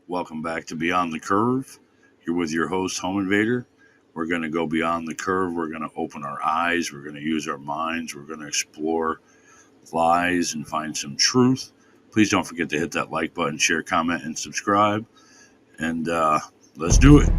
Welcome back to Beyond the Curve. You're with your host, Home Invader. We're going to go beyond the curve. We're going to open our eyes. We're going to use our minds. We're going to explore lies and find some truth. Please don't forget to hit that like button, share, comment, and subscribe. And let's do it.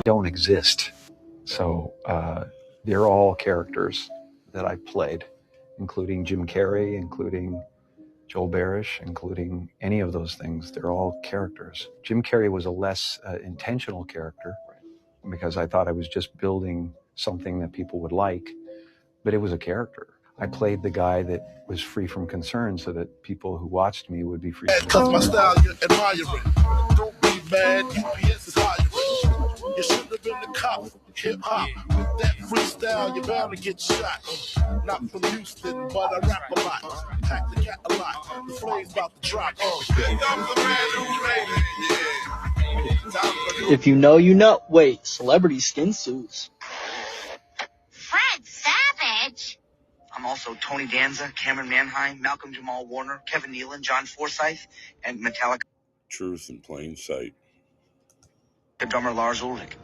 Don't exist. So they're all characters that I played, including Jim Carrey, including Joel Barish, including any of those things. They're all characters. Jim Carrey was a less intentional character because I thought I was just building something that people would like, but it was a character. I played the guy that was free from concern so that people who watched me would be free from concern. Cause my style, you admire it. Don't be mad, UPS is hiring. You should have been the cop, hip hop. With that freestyle, you're bound to get shot. Not from Houston, but I rap a lot. Pack the cat a lot. The flame's about to drop. If you know, you know. Wait, celebrity skin suits. Fred Savage? I'm also Tony Danza, Cameron Manheim, Malcolm Jamal Warner, Kevin Nealon, John Forsythe, and Metallica. Truth in plain sight. The drummer Lars Ulrich.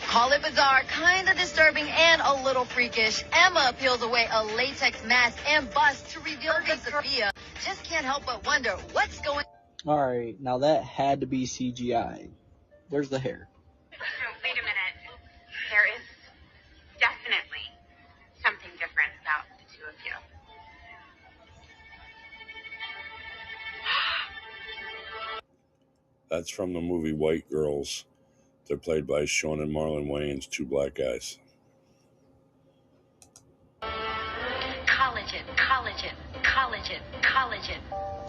Call it bizarre, kind of disturbing, and a little freakish. Emma peels away a latex mask and busts to reveal that Sophia just can't help but wonder what's going on. Alright, now that had to be CGI. There's the hair. Wait a minute. There is definitely something different about the two of you. That's from the movie White Girls. They're played by Sean and Marlon Wayans, two black guys. Collagen, collagen, collagen, collagen.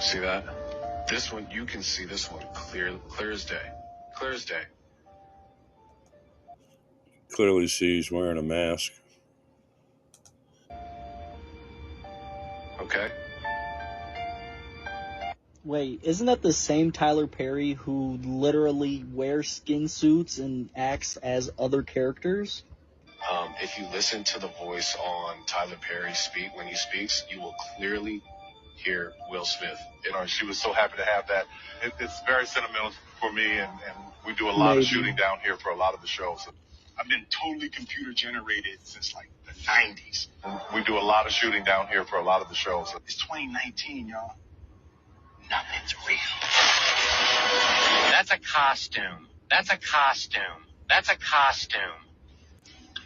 See that? This one, you can see this one clear as day. Clear as day. Clearly see he's wearing a mask. Okay? Wait, isn't that the same Tyler Perry who literally wears skin suits and acts as other characters? If you listen to the voice on Tyler Perry speak when he speaks, you will clearly hear Will Smith. She was so happy to have that. It's very sentimental for me, and we do a lot of shooting down here for a lot of the shows. I've been totally computer generated since like the 90s. We do a lot of shooting down here for a lot of the shows. It's 2019, y'all. Nothing's real. That's a costume. That's a costume. That's a costume.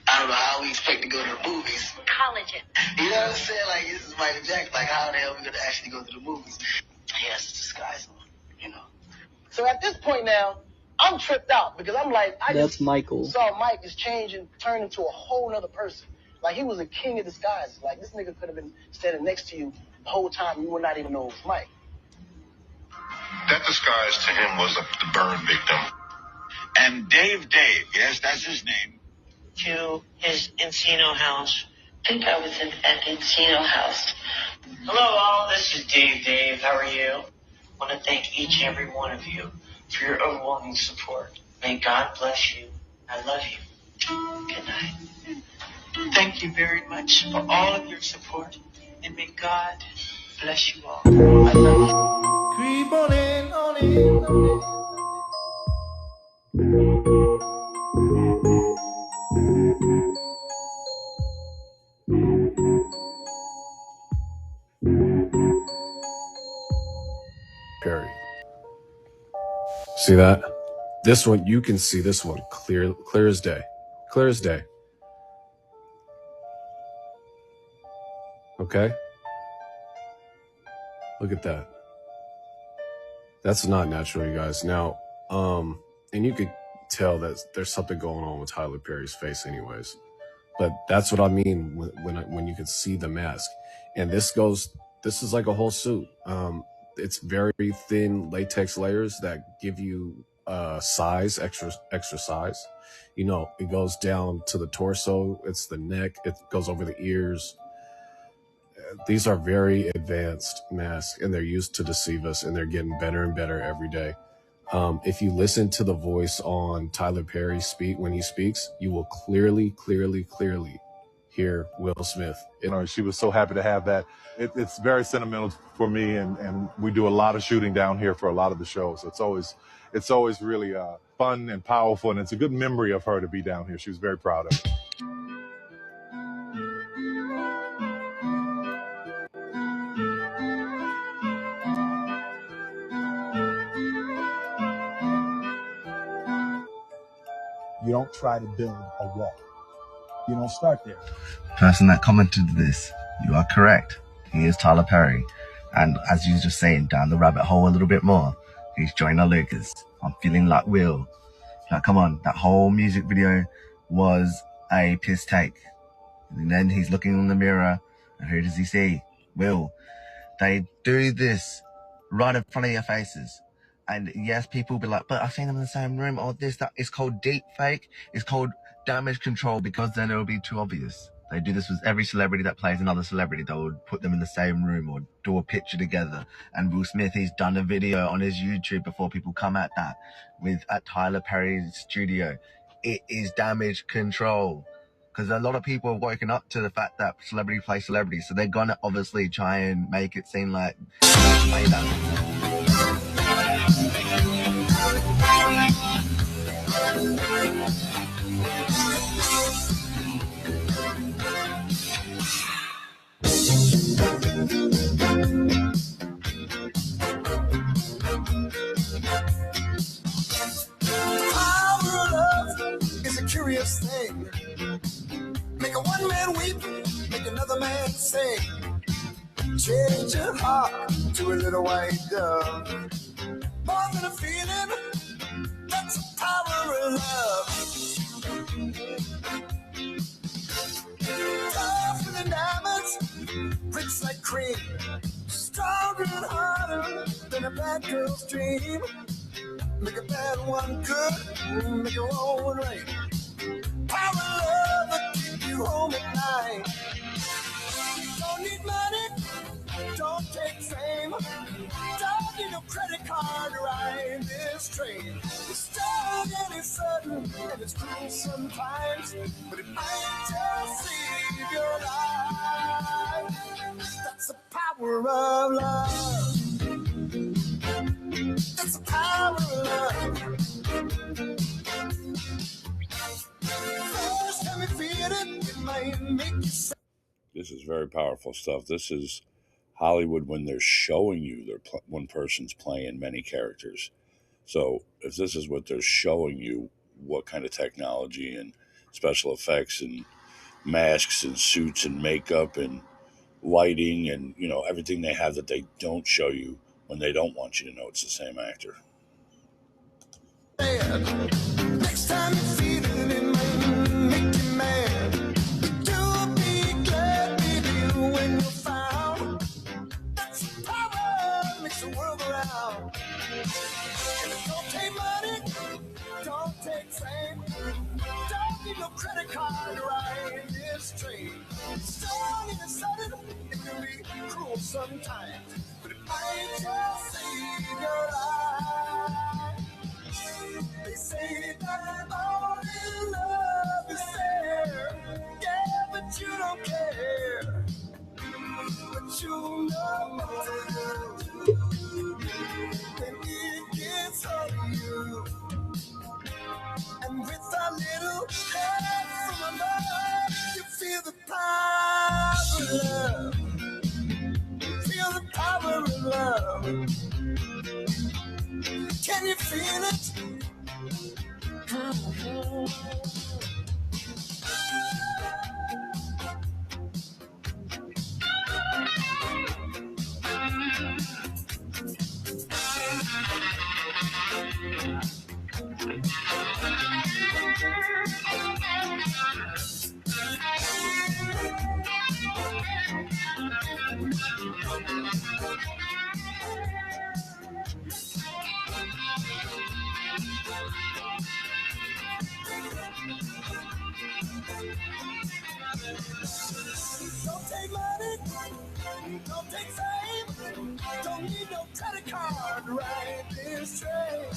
I don't know how we expect to go to the movies. Collagen. You know what I'm saying? Like, this is Michael Jackson. Like, how the hell are we going to actually go to the movies? He has his disguise on, you know. So at this point now, I'm tripped out because I'm like, That's Michael. Saw Mike just change and turn into a whole nother person. Like, he was a king of disguises. Like, this nigga could have been standing next to you the whole time. You would not even know it was Mike. That disguise to him was the burn victim. And Dave, yes, that's his name. To his Encino house. I think I was at the Encino house. Hello all, this is Dave. How are you? I want to thank each and every one of you for your overwhelming support. May God bless you. I love you. Good night. Thank you very much for all of your support, and may God bless you all. I love you. Creep on in, on in, on in. Perry. See that? This one, you can see this one clear as day. Clear as day. Okay? Look at that. That's not natural, you guys. Now, and you could tell that there's something going on with Tyler Perry's face anyways. But that's what I mean when you can see the mask. And this is like a whole suit. It's very thin latex layers that give you size, extra size. You know, it goes down to the torso, it's the neck, it goes over the ears. These are very advanced masks, and they're used to deceive us, and they're getting better and better every day. If you listen to the voice on Tyler Perry speak when he speaks, you will clearly hear Will Smith. You know, she was so happy to have that. It's very sentimental for me, and we do a lot of shooting down here for a lot of the shows. So it's always really fun and powerful, and it's a good memory of her to be down here. She was very proud of it. You don't try to build a wall. You don't start there. Person that commented this, you are correct. He is Tyler Perry. And as you were just saying, down the rabbit hole a little bit more, he's Joyner Lucas. I'm feeling like Will. Like, come on, that whole music video was a piss take. And then he's looking in the mirror, and who does he see? Will. They do this right in front of your faces. And yes, people be like, but I've seen them in the same room, or this, that. It's called deep fake. It's called damage control, because then it'll be too obvious. They do this with every celebrity that plays another celebrity. They would put them in the same room or do a picture together. And Will Smith, he's done a video on his YouTube before people come at that at Tyler Perry's studio. It is damage control. Because a lot of people are woken up to the fact that celebrity plays celebrity. So they're going to obviously try and make it seem like play that. Curious thing. Make a one man weep, make another man sing. Change your heart to a little white dove. More than a feeling, that's the power of love. Tougher than diamonds, rich like cream. Stronger and harder than a bad girl's dream. Make a bad one good, make a wrong one right. Power of love will keep you home at night. Don't need money, don't take fame. Don't need no credit card to ride this train. It's strong and it's sudden and it's cruel sometimes, but it might just save your life. That's the power of love. That's the power of love. First time you feel it, it might make you sad. This is very powerful stuff. This is Hollywood when they're showing you one person's playing many characters. So if this is what they're showing you, what kind of technology and special effects and masks and suits and makeup and lighting and, you know, everything they have that they don't show you when they don't want you to know it's the same actor. Next time you feel it, it might make you mad. You'll be glad, baby, when you're found. That's the power makes the world go round. And it don't take money, don't take fame. Don't need no credit card to ride this train. It's strong and it's sudden, it can be cruel sometimes, but it might just save your life. They say that only love is fair, yeah, but you don't care. But you know when it gets on you. And with a little help from above, you feel the power of love. Feel the power of love. Can you feel it? Don't take money, don't take fame, don't need no credit card, right this train.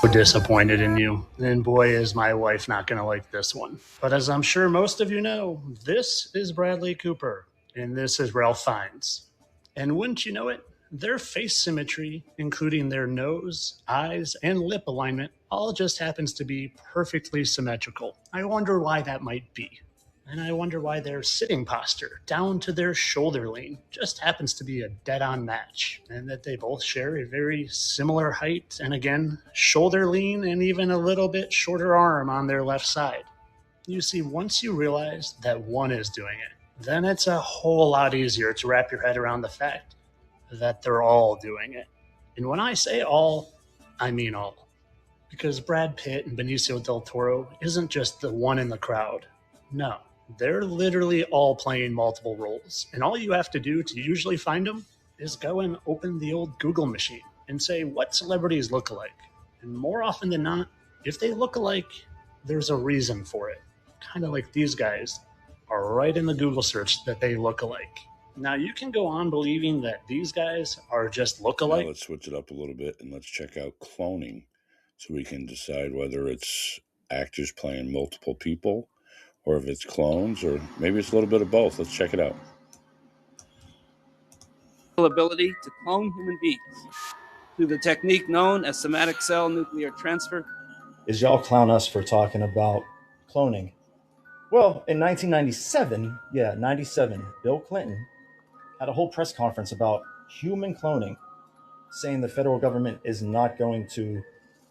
So disappointed in you, and boy is my wife not going to like this one. But as I'm sure most of you know, this is Bradley Cooper, and this is Ralph Fiennes. And wouldn't you know it, their face symmetry, including their nose, eyes, and lip alignment, all just happens to be perfectly symmetrical. I wonder why that might be. And I wonder why their sitting posture, down to their shoulder lean, just happens to be a dead-on match. And that they both share a very similar height, and again, shoulder lean, and even a little bit shorter arm on their left side. You see, once you realize that one is doing it, then it's a whole lot easier to wrap your head around the fact that they're all doing it. And when I say all, I mean all. Because Brad Pitt and Benicio del Toro isn't just the one in the crowd. No. They're literally all playing multiple roles. And all you have to do to usually find them is go and open the old Google machine and say, what celebrities look alike? And more often than not, if they look alike, there's a reason for it. Kind of like these guys are right in the Google search that they look alike. Now, you can go on believing that these guys are just look alike. Now let's switch it up a little bit and let's check out cloning so we can decide whether it's actors playing multiple people or if it's clones, or maybe it's a little bit of both. Let's check it out. Ability to clone human beings through the technique known as somatic cell nuclear transfer. Is y'all clown us for talking about cloning? Well, in 1997, 97, Bill Clinton had a whole press conference about human cloning, saying the federal government is not going to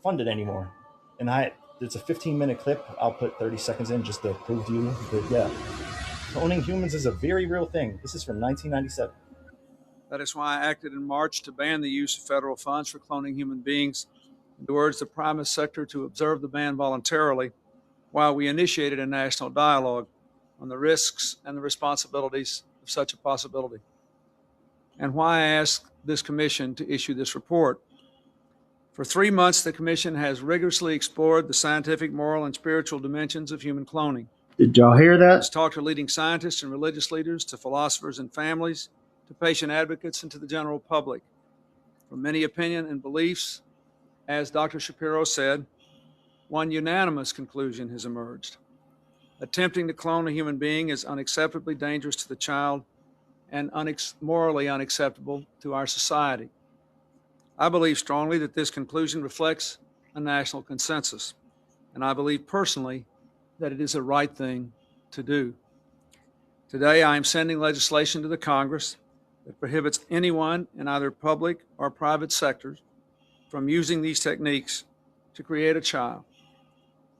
fund it anymore. And it's a 15-minute clip. I'll put 30 seconds in just to prove to you that, cloning humans is a very real thing. This is from 1997. That is why I acted in March to ban the use of federal funds for cloning human beings and to urge the private sector to observe the ban voluntarily while we initiated a national dialogue on the risks and the responsibilities of such a possibility. And why I asked this commission to issue this report. For 3 months, the commission has rigorously explored the scientific, moral, and spiritual dimensions of human cloning. Did y'all hear that? It's talked to leading scientists and religious leaders, to philosophers and families, to patient advocates, and to the general public. From many opinion and beliefs, as Dr. Shapiro said, one unanimous conclusion has emerged. Attempting to clone a human being is unacceptably dangerous to the child and morally unacceptable to our society. I believe strongly that this conclusion reflects a national consensus, and I believe personally that it is the right thing to do. Today, I am sending legislation to the Congress that prohibits anyone in either public or private sectors from using these techniques to create a child.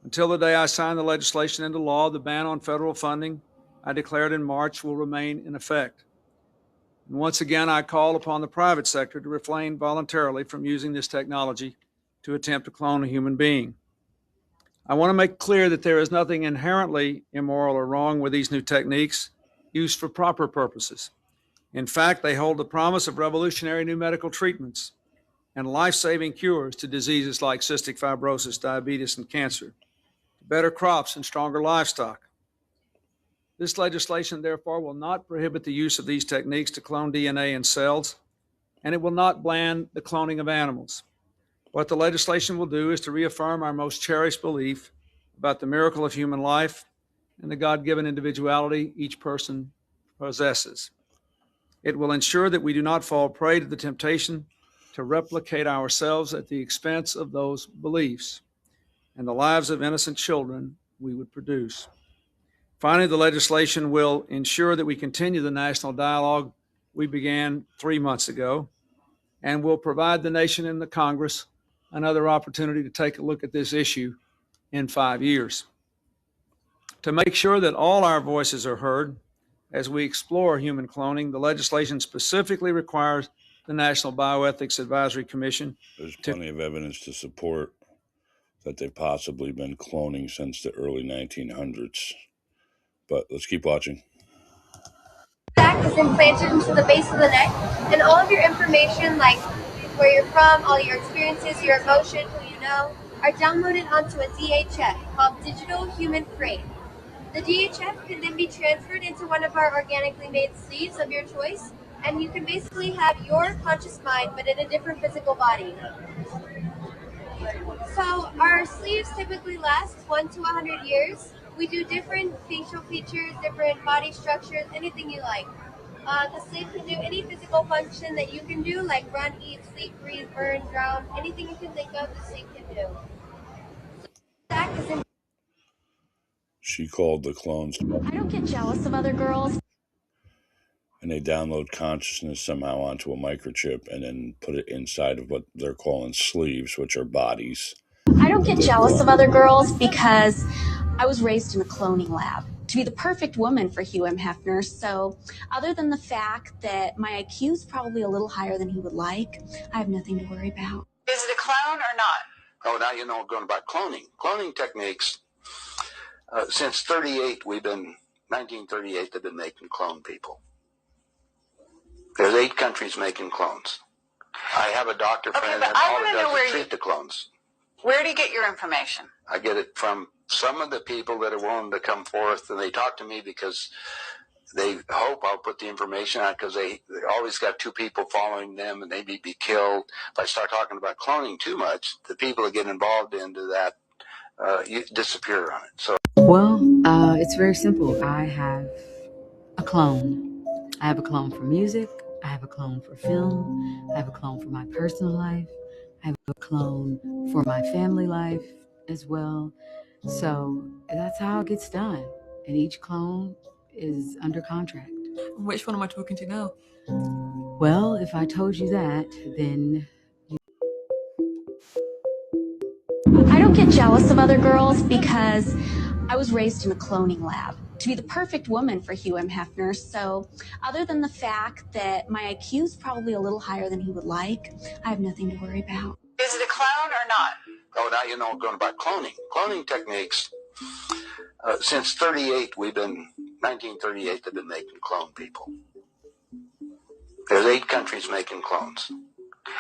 Until the day I sign the legislation into law, the ban on federal funding I declared in March will remain in effect. And once again, I call upon the private sector to refrain voluntarily from using this technology to attempt to clone a human being. I want to make clear that there is nothing inherently immoral or wrong with these new techniques used for proper purposes. In fact, they hold the promise of revolutionary new medical treatments and life-saving cures to diseases like cystic fibrosis, diabetes, and cancer, better crops and stronger livestock. This legislation, therefore, will not prohibit the use of these techniques to clone DNA in cells, and it will not ban the cloning of animals. What the legislation will do is to reaffirm our most cherished belief about the miracle of human life and the God-given individuality each person possesses. It will ensure that we do not fall prey to the temptation to replicate ourselves at the expense of those beliefs and the lives of innocent children we would produce. Finally, the legislation will ensure that we continue the national dialogue we began 3 months ago and will provide the nation and the Congress another opportunity to take a look at this issue in 5 years. To make sure that all our voices are heard as we explore human cloning, the legislation specifically requires the National Bioethics Advisory Commission. There's plenty of evidence to support that they've possibly been cloning since the early 1900s. But let's keep watching. Back is implanted into the base of the neck, and all of your information, like where you're from, all your experiences, your emotion, who you know, are downloaded onto a DHF called Digital Human Frame. The DHF can then be transferred into one of our organically made sleeves of your choice, and you can basically have your conscious mind but in a different physical body. So our sleeves typically last 1 to 100 years. We do different facial features, different body structures, anything you like. The sleeve can do any physical function that you can do, like run, eat, sleep, breathe, burn, drown, anything you can think of, the sleeve can do. She called the clones. I don't get jealous of other girls. And they download consciousness somehow onto a microchip and then put it inside of what they're calling sleeves, which are bodies. I don't get jealous of other girls because I was raised in a cloning lab to be the perfect woman for Hugh M. Hefner. So other than the fact that my IQ is probably a little higher than he would like, I have nothing to worry about. Is it a clone or not? Oh, now you know going about cloning. Cloning techniques, since 1938, they've been making clone people. There's 8 countries making clones. I have a doctor friend that all it does is treat the clones. Where do you get your information? I get it from some of the people that are willing to come forth, and they talk to me because they hope I'll put the information out, because they always got 2 people following them and they may be killed. If I start talking about cloning too much, the people that get involved into that you disappear on it. So, well, it's very simple. I have a clone. I have a clone for music. I have a clone for film. I have a clone for my personal life. I have a clone for my family life as well. So that's how it gets done. And each clone is under contract. Which one am I talking to now? Well, if I told you that, then... I don't get jealous of other girls because I was raised in a cloning lab to be the perfect woman for Hugh M. Hefner. So other than the fact that my IQ is probably a little higher than he would like, I have nothing to worry about. Is it a clone or not? oh, now you know going about cloning. Cloning techniques, since 1938, they've been making clone people. There's 8 countries making clones.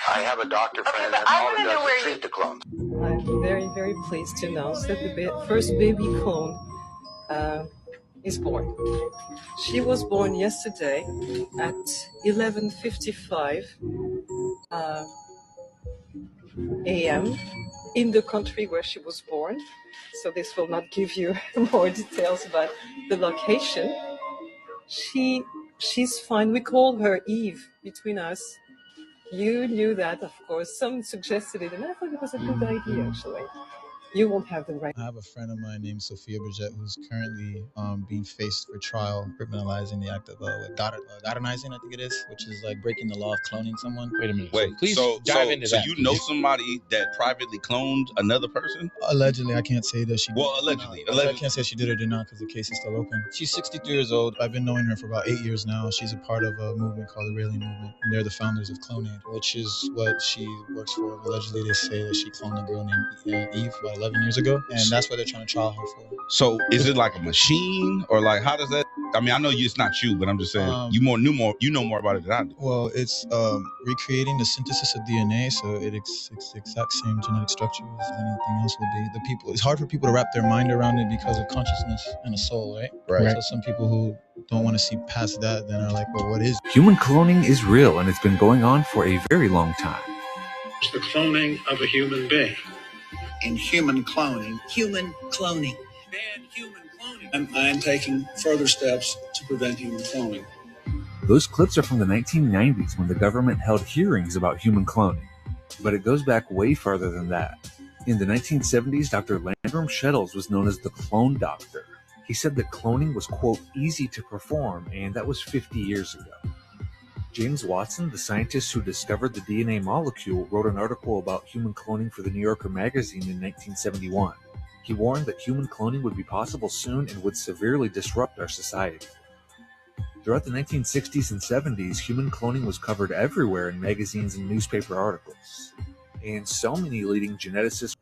I have a doctor friend that all it does is treat the clones. I'm very, very pleased to announce that the first baby clone is born. She was born yesterday at 11:55 a.m. in the country where she was born. So this will not give you more details about the location. She's fine. We call her Eve between us. You knew that, of course. Some suggested it, and I thought it was a good idea, actually. You won't have the right. I have a friend of mine named Sophia Bridget who's currently being faced for trial, criminalizing the act of Gardernizing, I think it is, which is like breaking the law of cloning someone. Wait a minute. Wait, please dive into that. So you know somebody that privately cloned another person? Allegedly, I can't say that she did. Well, allegedly. I can't say she did or did not because the case is still open. She's 63 years old. I've been knowing her for about 8 years now. She's a part of a movement called the Rayleigh Movement, and they're the founders of Clonaid, which is what she works for. Allegedly, they say that she cloned a girl named Eve about 11 years ago, and that's what they're trying to trial her for. So is it like a machine, or like how does that? I mean, I know it's not you, but I'm just saying you know more about it than I do. Well, it's recreating the synthesis of DNA, so it's the exact same genetic structure as anything else would be. It's hard for people to wrap their mind around it because of consciousness and a soul, right? Right. So some people who don't want to see past that then are like, well, what is? Human cloning is real, and it's been going on for a very long time. It's the cloning of a human being. In human cloning. Human cloning. Ban human cloning. And I am taking further steps to prevent human cloning. Those clips are from the 1990s when the government held hearings about human cloning, but it goes back way farther than that. In the 1970s, Dr. Landrum Shettles was known as the clone doctor. He said that cloning was, quote, easy to perform, and that was 50 years ago. James Watson, the scientist who discovered the DNA molecule, wrote an article about human cloning for the New Yorker magazine in 1971. He warned that human cloning would be possible soon and would severely disrupt our society. Throughout the 1960s and 70s, human cloning was covered everywhere in magazines and newspaper articles. And so many leading geneticists.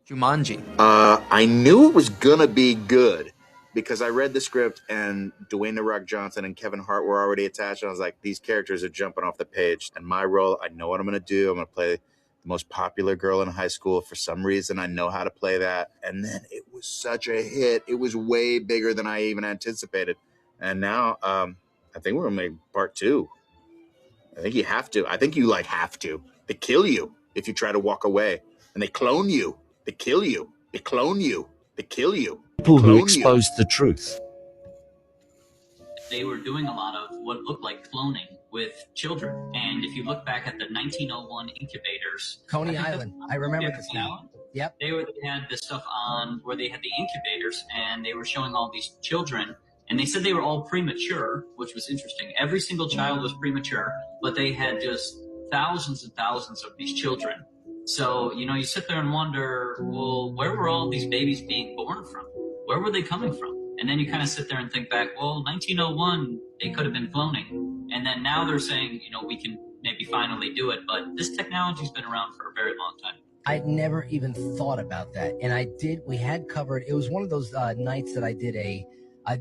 Jumanji. I knew it was gonna be good because I read the script and Dwayne The Rock Johnson and Kevin Hart were already attached. And I was like, these characters are jumping off the page. And my role, I know what I'm gonna do. I'm gonna play the most popular girl in high school. For some reason, I know how to play that. And then it was such a hit. It was way bigger than I even anticipated. And now, I think we're gonna make part 2. I think you have to. I think you have to. They kill you if you try to walk away, and they clone you. They kill you. They clone you. They kill you. People who Clone exposed the truth. They were doing a lot of what looked like cloning with children. And if you look back at the 1901 incubators, Coney Island. I remember this now. Yep. They had this stuff on where they had the incubators, and they were showing all these children. And they said they were all premature, which was interesting. Every single child was premature, but they had just thousands and thousands of these children. So, you sit there and wonder, well, where were all these babies being born from? Where were they coming from? And then you kind of sit there and think back, well, 1901, they could have been cloning. And then now they're saying, we can maybe finally do it. But this technology's been around for a very long time. I'd never even thought about that. And we had covered, it was one of those nights that I did a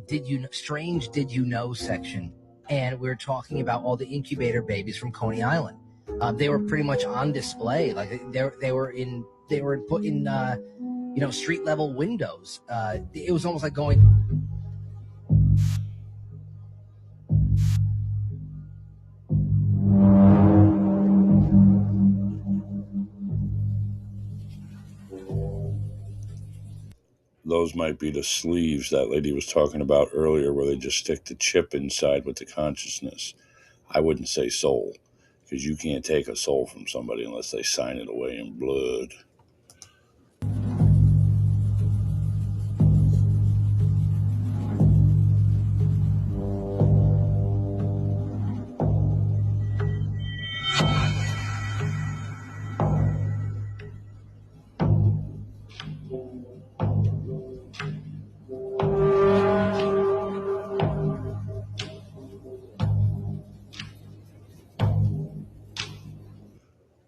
Did You Know section. And we were talking about all the incubator babies from Coney Island. They were pretty much on display. Like they were put in, street level windows. It was almost like going. Those might be the sleeves that lady was talking about earlier, where they just stick the chip inside with the consciousness. I wouldn't say soul, because you can't take a soul from somebody unless they sign it away in blood.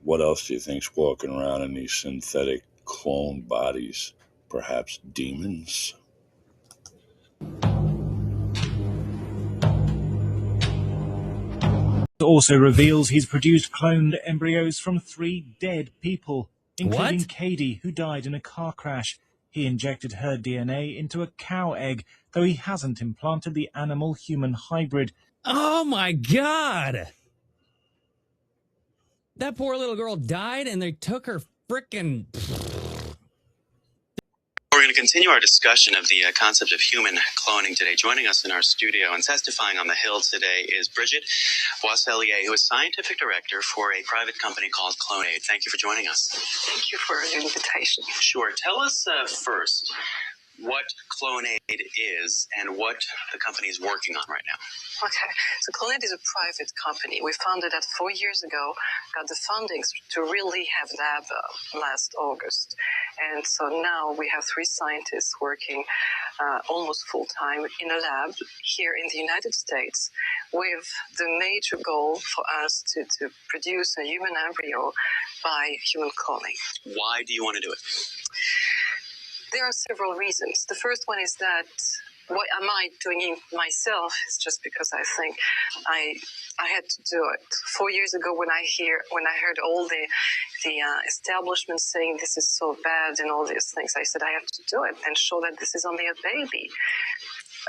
What else do you think's walking around in these synthetic clone bodies? Perhaps demons? Also reveals he's produced cloned embryos from 3 dead people, including What? Katie, who died in a car crash. He injected her DNA into a cow egg, though he hasn't implanted the animal-human hybrid. Oh my God! That poor little girl died and they took her frickin'... We're going to continue our discussion of the concept of human cloning today. Joining us in our studio and testifying on the Hill today is Bridget Boisselier, who is scientific director for a private company called CloneAid. Thank you for joining us. Thank you for the invitation. Sure. Tell us first what CloneAid is and what the company is working on right now. Okay, so CloneAid is a private company. We founded that 4 years ago, got the funding to really have lab last August. And so now we have 3 scientists working almost full-time in a lab here in the United States with the major goal for us to produce a human embryo by human cloning. Why do you want to do it? There are several reasons. The first one is that why am I doing it myself? It's just because I think I had to do it. 4 years ago, when I heard all the establishment saying this is so bad and all these things, I said I have to do it and show that this is only a baby,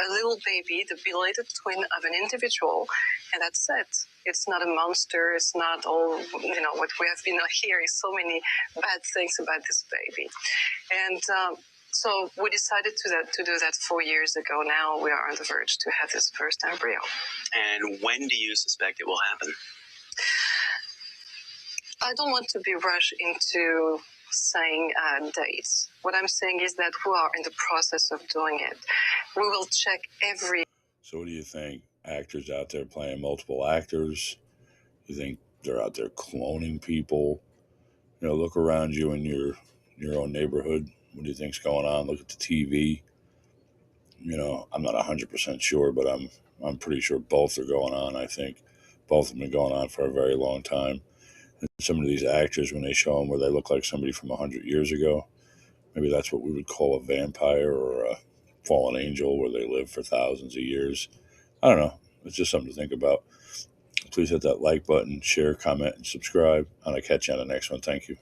a little baby, the belated twin of an individual, and that's it. It's not a monster. It's not all what we have been hearing so many bad things about this baby, and. So we decided to do that 4 years ago. Now we are on the verge to have this first embryo. And when do you suspect it will happen? I don't want to be rushed into saying dates. What I'm saying is that we are in the process of doing it. We will check every... So what do you think? Actors out there playing multiple actors? You think they're out there cloning people? Look around you in your own neighborhood. What do you think's going on? Look at the TV. I'm not 100% sure, but I'm pretty sure both are going on. I think both have been going on for a very long time. And some of these actors, when they show them where they look like somebody from 100 years ago, maybe that's what we would call a vampire or a fallen angel, where they live for thousands of years. I don't know. It's just something to think about. Please hit that like button, share, comment, and subscribe. And I'll catch you on the next one. Thank you.